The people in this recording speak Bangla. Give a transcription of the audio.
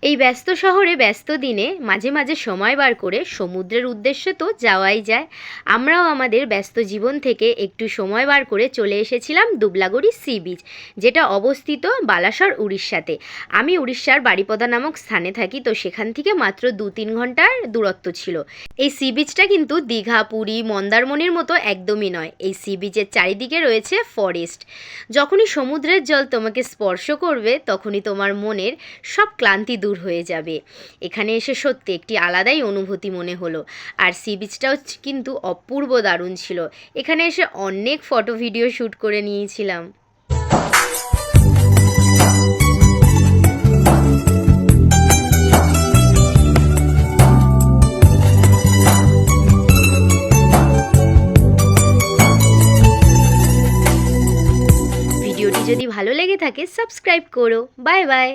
এই ব্যস্ত শহরে ব্যস্ত দিনে মাঝে মাঝে সময় বার করে সমুদ্রের উদ্দেশ্যে তো যাওয়াই যায়। আমরাও আমাদের ব্যস্ত জীবন থেকে একটু সময় বার করে চলে এসেছিলাম দুবলাগড়ি সি বিচ, যেটা অবস্থিত বালাসর উড়িষ্যাতে। আমি উড়িষ্যার বারিপদা নামক স্থানে থাকি, তো সেখান থেকে মাত্র 2-3 ঘন্টার দূরত্ব ছিল। এই সি বিচটা কিন্তু দীঘা, পুরী, মন্দারমণির মতো একদমই নয়। এই সি বিচের চারিদিকে রয়েছে ফরেস্ট। যখনই সমুদ্রের জল তোমাকে স্পর্শ করবে তখনই তোমার মনের সব ক্লান্তি দূর হয়ে যাবে। এখানে এসে সত্যি একটি আলাদাই অনুভূতি মনে হলো। আর সি বিচটাও কিন্তু অপূর্ব দারুণ ছিল। এখানে এসে অনেক ফটো ভিডিও শ্যুট করে নিয়েছিলাম। ভিডিওটি যদি ভালো লেগে থাকে সাবস্ক্রাইব করো। Bye bye.